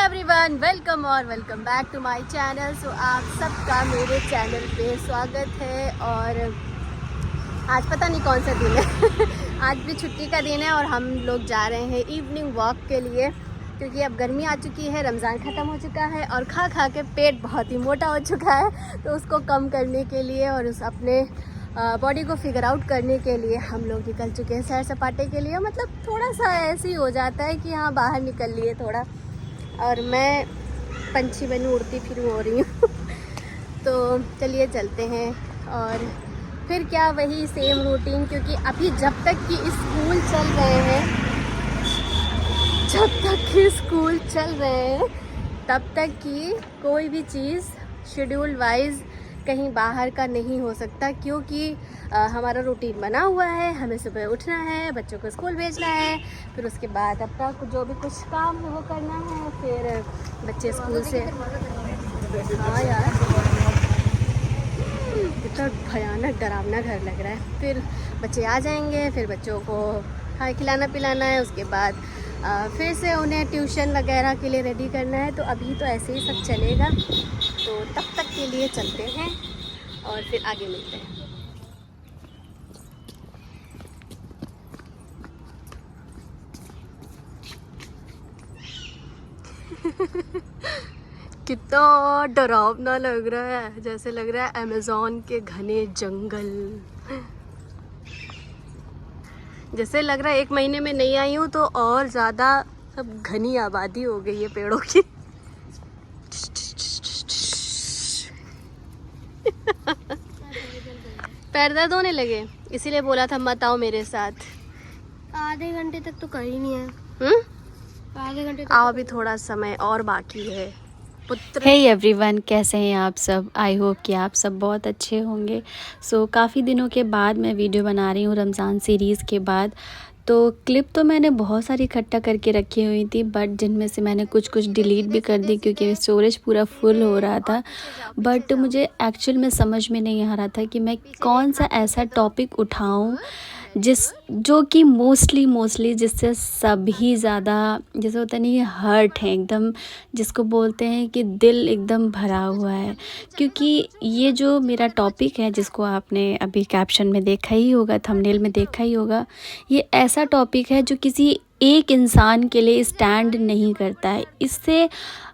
Everyone, welcome back to my channel. So आप सबका मेरे चैनल पे स्वागत है। और आज पता नहीं कौन सा दिन है आज भी छुट्टी का दिन है और हम लोग जा रहे हैं इवनिंग वॉक के लिए, क्योंकि अब गर्मी आ चुकी है, रमज़ान ख़त्म हो चुका है और खा खा के पेट बहुत ही मोटा हो चुका है। तो उसको कम करने के लिए और उस अपने बॉडी को फिगर आउट करने के लिए हम लोग निकल चुके हैं सैर सपाटे के लिए। मतलब थोड़ा सा ऐसे ही हो जाता है कि हाँ बाहर निकल लिए थोड़ा, और मैं पंछी बनी उड़ती फिर हो रही हूँ तो चलिए चलते हैं। और फिर क्या वही सेम रूटीन, क्योंकि अभी जब तक कि स्कूल चल रहे हैं तब तक कि कोई भी चीज़ शेड्यूल वाइज कहीं बाहर का नहीं हो सकता, क्योंकि हमारा रूटीन बना हुआ है। हमें सुबह उठना है, बच्चों को स्कूल भेजना है, फिर उसके बाद अपना जो भी कुछ काम है वो करना है। फिर बच्चे स्कूल से, हाँ यार कितना भयानक डरावना घर लग रहा है। फिर बच्चे आ जाएंगे, फिर बच्चों को खिलाना पिलाना है, उसके बाद फिर से उन्हें ट्यूशन वगैरह के लिए रेडी करना है। तो अभी तो ऐसे ही सब चलेगा, तो तब तक के लिए चलते हैं और फिर आगे मिलते हैं। कितना डरावना लग रहा है, जैसे लग रहा है अमेज़न के घने जंगल। जैसे लग रहा है 1 महीने में नहीं आई हूँ तो और ज़्यादा सब घनी आबादी हो गई है पेड़ों की। पैर दर्द होने लगे, इसीलिए बोला था मत आओ मेरे साथ। आधे घंटे तक तो कर ही नहीं है। आधे घंटे तक आओ, अभी थोड़ा समय और बाकी है पुत्र। हे एवरीवन, कैसे हैं आप सब? आई होप कि आप सब बहुत अच्छे होंगे। काफ़ी दिनों के बाद मैं वीडियो बना रही हूँ रमज़ान सीरीज़ के बाद। तो क्लिप तो मैंने बहुत सारी इकट्ठा करके रखी हुई थी, बट जिनमें से मैंने कुछ डिलीट भी कर दी क्योंकि स्टोरेज पूरा फुल हो रहा था। बट मुझे एक्चुअल में समझ में नहीं आ रहा था कि मैं कौन सा ऐसा टॉपिक उठाऊँ जो कि मोस्टली जिससे सभी ज़्यादा, जैसे होता नहीं, हर्ट है एकदम, जिसको बोलते हैं कि दिल एकदम भरा हुआ है। क्योंकि ये जो मेरा टॉपिक है, जिसको आपने अभी कैप्शन में देखा ही होगा, थंबनेल में देखा ही होगा, ये ऐसा टॉपिक है जो किसी एक इंसान के लिए स्टैंड नहीं करता है। इससे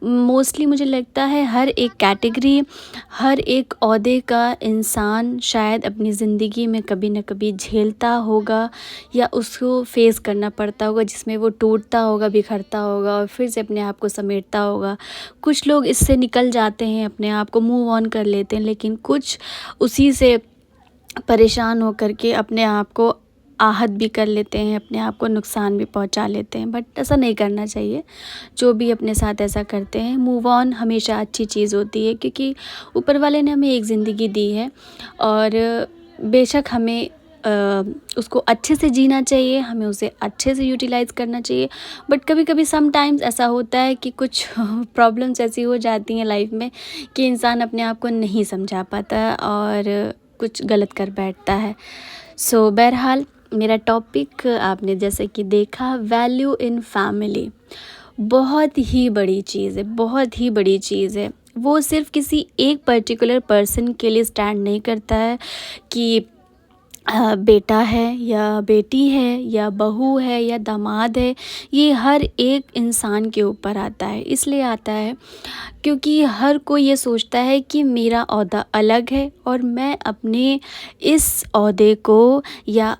मोस्टली मुझे लगता है हर एक कैटेगरी, हर एक ओहदे का इंसान शायद अपनी ज़िंदगी में कभी न कभी झेलता होगा या उसको फेस करना पड़ता होगा, जिसमें वो टूटता होगा, बिखरता होगा और फिर से अपने आप को समेटता होगा। कुछ लोग इससे निकल जाते हैं, अपने आप को मूव ऑन कर लेते हैं, लेकिन कुछ उसी से परेशान होकर के अपने आप को आहत भी कर लेते हैं, अपने आप को नुकसान भी पहुंचा लेते हैं। बट ऐसा नहीं करना चाहिए। जो भी अपने साथ ऐसा करते हैं, मूव ऑन हमेशा अच्छी चीज़ होती है, क्योंकि ऊपर वाले ने हमें एक ज़िंदगी दी है और बेशक हमें उसको अच्छे से जीना चाहिए, हमें उसे अच्छे से यूटिलाइज़ करना चाहिए। बट कभी कभी समटाइम्स ऐसा होता है कि कुछ प्रॉब्लम्स ऐसी हो जाती हैं लाइफ में कि इंसान अपने आप को नहीं समझा पाता और कुछ गलत कर बैठता है। बहरहाल मेरा टॉपिक आपने जैसे कि देखा, वैल्यू इन फैमिली। बहुत ही बड़ी चीज़ है। वो सिर्फ किसी एक पर्टिकुलर पर्सन के लिए स्टैंड नहीं करता है कि बेटा है या बेटी है या बहू है या दामाद है। ये हर एक इंसान के ऊपर आता है। इसलिए आता है क्योंकि हर कोई ये सोचता है कि मेरा ओहदा अलग है और मैं अपने इस ओहदे को या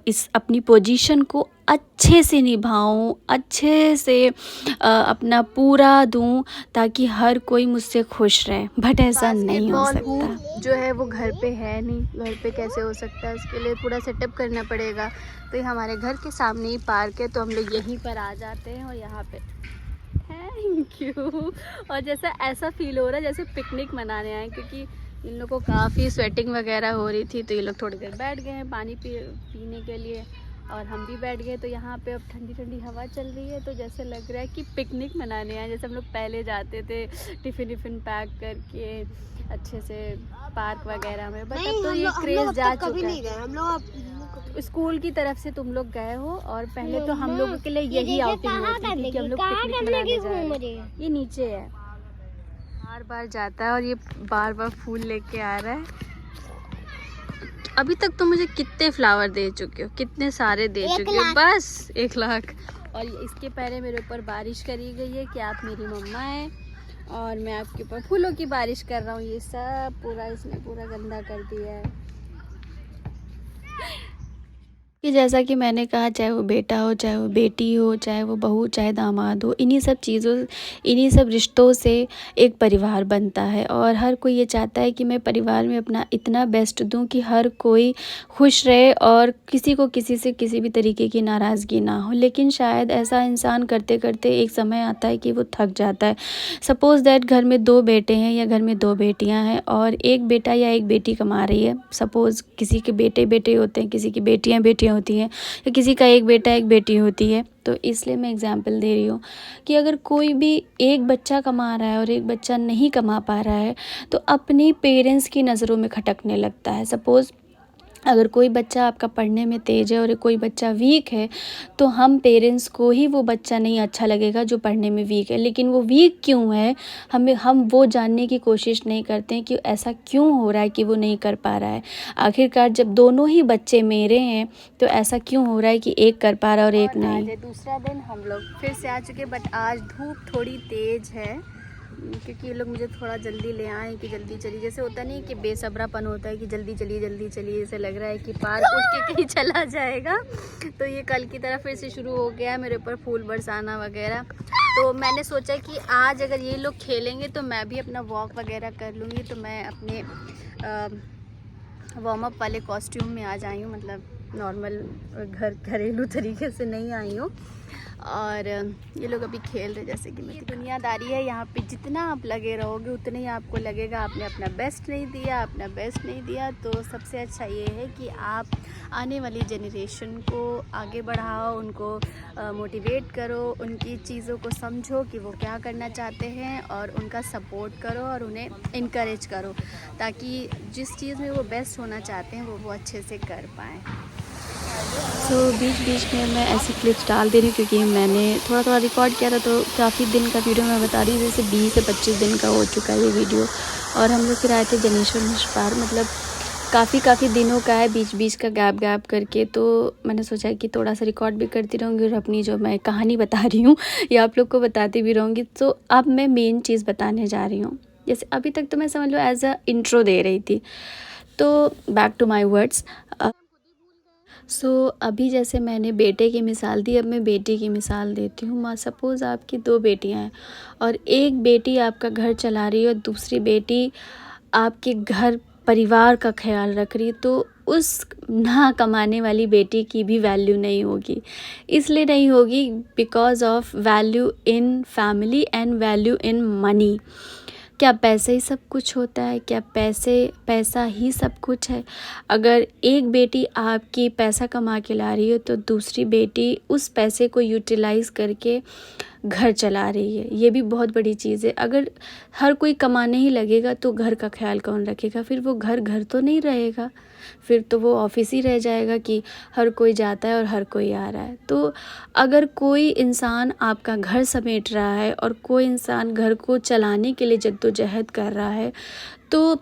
इस अपनी पोजीशन को अच्छे से निभाऊं, अच्छे से अपना पूरा दूं, ताकि हर कोई मुझसे खुश रहे। बट ऐसा नहीं हो सकता। जो है वो घर पे है नहीं, घर पे कैसे हो सकता है? उसके लिए पूरा सेटअप करना पड़ेगा। तो ये हमारे घर के सामने ही पार्क है, तो हम लोग यहीं पर आ जाते हैं और यहाँ पे थैंक यू। और जैसा ऐसा फील हो रहा है जैसे पिकनिक मनाने आए, क्योंकि इन लोगों को काफ़ी स्वेटिंग वगैरह हो रही थी, तो ये लोग थोड़ी देर बैठ गए हैं पानी पीने के लिए और हम भी बैठ गए। तो यहाँ पे अब ठंडी ठंडी हवा चल रही है, तो जैसे लग रहा है कि पिकनिक मनाने आए, जैसे हम लोग पहले जाते थे टिफ़िन पैक करके अच्छे से पार्क वगैरह में। बट अब तो ये क्रेज़ जा चुका है। हम लोग स्कूल की तरफ से तुम लोग गए हो और पहले तो हम लोगों के लिए यही आउटिंग होती थी कि हम लोग पिकनिक मनाने जा रहे हैं। ये नीचे है, बार बार जाता है और ये बार बार फूल लेके आ रहा है। अभी तक तो मुझे कितने फ्लावर दे चुके हो, कितने सारे दे चुके हो? बस 1 लाख। और इसके पहले मेरे ऊपर बारिश करी गई है कि आप मेरी मम्मा हैं और मैं आपके ऊपर फूलों की बारिश कर रहा हूँ। ये सब पूरा इसने पूरा गंदा कर दिया है। कि जैसा कि मैंने कहा, चाहे वो बेटा हो, चाहे वो बेटी हो, चाहे वो बहू, चाहे दामाद हो, इन्हीं सब चीज़ों, इन्हीं सब रिश्तों से एक परिवार बनता है। और हर कोई ये चाहता है कि मैं परिवार में अपना इतना बेस्ट दूं कि हर कोई खुश रहे और किसी को किसी से किसी भी तरीके की नाराज़गी ना हो। लेकिन शायद ऐसा इंसान करते करते एक समय आता है कि वो थक जाता है। सपोज़ दैट घर में 2 बेटे हैं या घर में 2 बेटियाँ हैं और एक बेटा या एक बेटी कमा रही है। सपोज़ किसी के बेटे बेटे होते हैं, किसी की बेटियाँ बेटियाँ होती हैं, या किसी का एक बेटा एक बेटी होती है। तो इसलिए मैं एग्जांपल दे रही हूँ कि अगर कोई भी एक बच्चा कमा रहा है और एक बच्चा नहीं कमा पा रहा है तो अपनी पेरेंट्स की नज़रों में खटकने लगता है। सपोज़ अगर कोई बच्चा आपका पढ़ने में तेज़ है और कोई बच्चा वीक है तो हम पेरेंट्स को ही वो बच्चा नहीं अच्छा लगेगा जो पढ़ने में वीक है। लेकिन वो वीक क्यों है, हम वो जानने की कोशिश नहीं करते हैं कि ऐसा क्यों हो रहा है कि वो नहीं कर पा रहा है। आखिरकार जब दोनों ही बच्चे मेरे हैं तो ऐसा क्यों हो रहा है कि एक कर पा रहा है और एक नहीं। आज दूसरा दिन हम लोग फिर से आ चुके, बट आज धूप थोड़ी तेज़ है क्योंकि ये लोग मुझे थोड़ा जल्दी ले आए कि जल्दी चलिए। जैसे होता नहीं कि बेसब्रापन होता है कि जल्दी चलिए, ऐसे लग रहा है कि पार्क उठ के कहीं चला जाएगा। तो ये कल की तरह फिर से शुरू हो गया मेरे ऊपर फूल बरसाना वगैरह। तो मैंने सोचा कि आज अगर ये लोग खेलेंगे तो मैं भी अपना वॉक वगैरह कर लूँगी। तो मैं अपने वार्म अप वाले कॉस्ट्यूम में आज आई हूँ, मतलब नॉर्मल घरेलू तरीके से नहीं आई हूँ। और ये लोग अभी खेल रहे, जैसे कि मैं, दुनियादारी है यहाँ पे। जितना आप लगे रहोगे उतने ही आपको लगेगा आपने अपना बेस्ट नहीं दिया। तो सबसे अच्छा ये है कि आप आने वाली जनरेशन को आगे बढ़ाओ, उनको मोटिवेट करो, उनकी चीज़ों को समझो कि वो क्या करना चाहते हैं और उनका सपोर्ट करो और उन्हें इनकरेज करो, ताकि जिस चीज़ में वो बेस्ट होना चाहते हैं वो अच्छे से कर पाएँ। बीच बीच में मैं ऐसी क्लिप्स डाल दे रही हूँ क्योंकि मैंने थोड़ा रिकॉर्ड किया था तो काफ़ी दिन का वीडियो मैं बता रही हूँ। जैसे 20 से 25 दिन का हो चुका है ये वीडियो। और हम लोग फिर आए थे जनेश्वर मिश्र पार्क, मतलब काफ़ी दिनों का है, बीच का गैप करके। तो मैंने सोचा कि थोड़ा सा रिकॉर्ड भी करती रहूँगी और अपनी जो मैं कहानी बता रही हूँ या आप लोग को बताती भी रहूँगी। तो अब मैं मेन चीज़ बताने जा रही हूँ। जैसे अभी तक तो मैं समझ लो एज अ इंट्रो दे रही थी। तो बैक टू माई वर्ड्स। अभी जैसे मैंने बेटे की मिसाल दी, अब मैं बेटी की मिसाल देती हूँ। सपोज़ आपकी 2 बेटियाँ हैं और एक बेटी आपका घर चला रही है और दूसरी बेटी आपके घर परिवार का ख्याल रख रही है। तो उस ना कमाने वाली बेटी की भी वैल्यू नहीं होगी। इसलिए नहीं होगी because of value in family and value in money. क्या पैसे ही सब कुछ होता है? क्या पैसा ही सब कुछ है? अगर एक बेटी आपकी पैसा कमा के ला रही है तो दूसरी बेटी उस पैसे को यूटिलाइज़ करके घर चला रही है, ये भी बहुत बड़ी चीज़ है। अगर हर कोई कमाने ही लगेगा तो घर का ख्याल कौन रखेगा? फिर वो घर तो नहीं रहेगा, फिर तो वो ऑफिस ही रह जाएगा कि हर कोई जाता है और हर कोई आ रहा है। तो अगर कोई इंसान आपका घर समेट रहा है और कोई इंसान घर को चलाने के लिए जद्दोजहद कर रहा है तो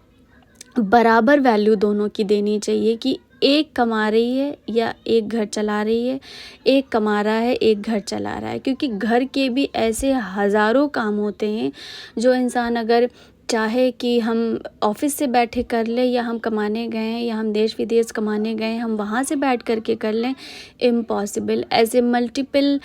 बराबर वैल्यू दोनों की देनी चाहिए कि एक कमा रही है या एक घर चला रही है, एक कमा रहा है एक घर चला रहा है। क्योंकि घर के भी ऐसे हज़ारों काम होते हैं जो इंसान अगर चाहे कि हम ऑफिस से बैठे कर लें या हम कमाने गए हैं या हम देश विदेश कमाने गए हैं हम वहाँ से बैठ कर के कर लें, इम्पॉसिबल। ऐसे मल्टीपल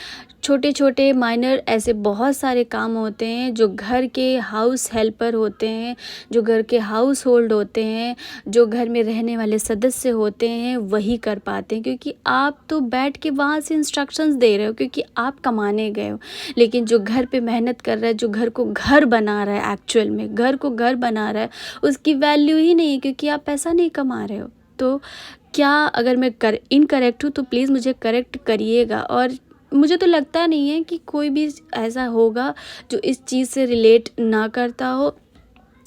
छोटे माइनर ऐसे बहुत सारे काम होते हैं जो घर के हाउस हेल्पर होते हैं, जो घर के हाउस होल्ड होते हैं, जो घर में रहने वाले सदस्य होते हैं वही कर पाते हैं। क्योंकि आप तो बैठ के वहाँ से इंस्ट्रक्शंस दे रहे हो क्योंकि आप कमाने गए हो। लेकिन जो घर पे मेहनत कर रहा है, जो घर को घर बना रहा है, एक्चुअल में घर को घर बना रहा है, उसकी वैल्यू ही नहीं है क्योंकि आप पैसा नहीं कमा रहे हो। तो क्या अगर मैं इनकरेक्ट हूँ तो प्लीज़ मुझे करेक्ट करिएगा। और मुझे तो लगता नहीं है कि कोई भी ऐसा होगा जो इस चीज़ से रिलेट ना करता हो।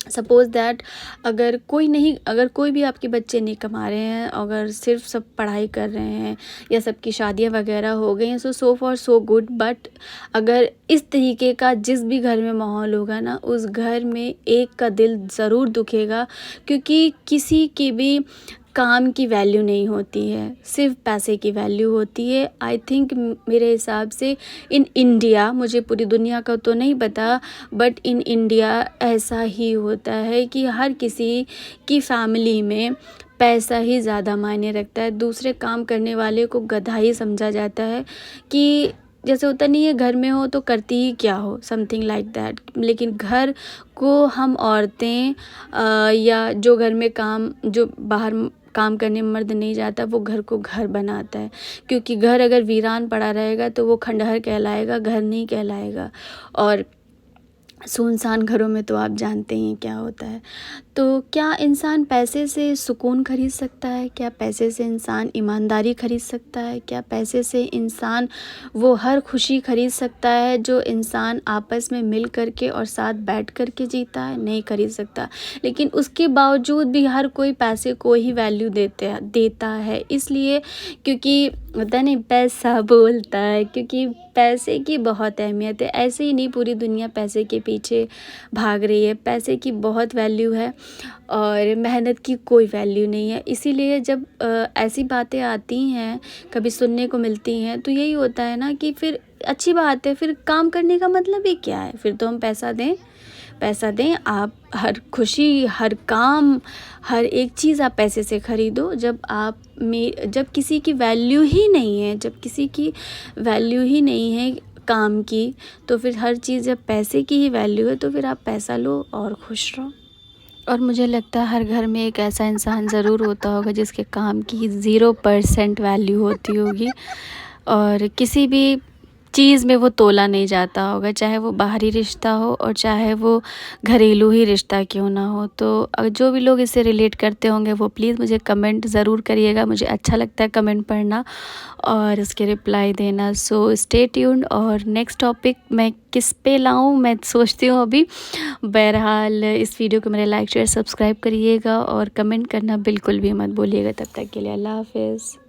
सपोज़ दैट अगर कोई भी आपके बच्चे नहीं कमा रहे हैं, अगर सिर्फ सब पढ़ाई कर रहे हैं या सबकी शादियां वगैरह हो गई हैं, so for so good. But अगर इस तरीके का जिस भी घर में माहौल होगा ना, उस घर में एक का दिल ज़रूर दुखेगा, क्योंकि किसी की भी काम की वैल्यू नहीं होती है, सिर्फ पैसे की वैल्यू होती है। आई थिंक मेरे हिसाब से इन इंडिया, मुझे पूरी दुनिया का तो नहीं पता, बट इन इंडिया ऐसा ही होता है कि हर किसी की फैमिली में पैसा ही ज़्यादा मायने रखता है। दूसरे काम करने वाले को गधा ही समझा जाता है, कि जैसे होता नहीं है घर में हो तो करती ही क्या हो, समथिंग लाइक दैट। लेकिन घर को हम औरतें या जो घर में जो बाहर काम करने मर्द नहीं जाता, वो घर को घर बनाता है, क्योंकि घर अगर वीरान पड़ा रहेगा तो वो खंडहर कहलाएगा, घर नहीं कहलाएगा। और सुनसान घरों में तो आप जानते ही क्या होता है। तो क्या इंसान पैसे से सुकून खरीद सकता है? क्या पैसे से इंसान ईमानदारी खरीद सकता है? क्या पैसे से इंसान वो हर खुशी खरीद सकता है जो इंसान आपस में मिल करके और साथ बैठ करके जीता है? नहीं खरीद सकता। लेकिन उसके बावजूद भी हर कोई पैसे को ही वैल्यू देता है, इसलिए क्योंकि होता नहीं, पैसा बोलता है, क्योंकि पैसे की बहुत अहमियत है। ऐसे ही नहीं, पूरी दुनिया पैसे के पीछे भाग रही है। पैसे की बहुत वैल्यू है और मेहनत की कोई वैल्यू नहीं है। इसीलिए जब ऐसी बातें आती हैं, कभी सुनने को मिलती हैं, तो यही होता है ना कि फिर अच्छी बात है, फिर काम करने का मतलब ही क्या है? फिर तो हम पैसा दें। आप हर खुशी, हर काम, हर एक चीज़ आप पैसे से ख़रीदो। जब किसी की वैल्यू ही नहीं है, काम की, तो फिर हर चीज़ जब पैसे की ही वैल्यू है, तो फिर आप पैसा लो और खुश रहो। और मुझे लगता है हर घर में एक ऐसा इंसान ज़रूर होता होगा जिसके काम की 0% वैल्यू होती होगी, और किसी भी चीज़ में वो तोला नहीं जाता होगा, चाहे वो बाहरी रिश्ता हो और चाहे वो घरेलू ही रिश्ता क्यों ना हो। तो जो भी लोग इससे रिलेट करते होंगे वो प्लीज़ मुझे कमेंट ज़रूर करिएगा। मुझे अच्छा लगता है कमेंट पढ़ना और उसके रिप्लाई देना। So stay tuned. और नेक्स्ट टॉपिक मैं किस पे लाऊं, मैं सोचती हूँ अभी। बहरहाल इस वीडियो को मेरे लाइक शेयर सब्सक्राइब करिएगा और कमेंट करना बिल्कुल भी मत भूलिएगा। तब तक के लिए अल्लाह हाफ़िज़।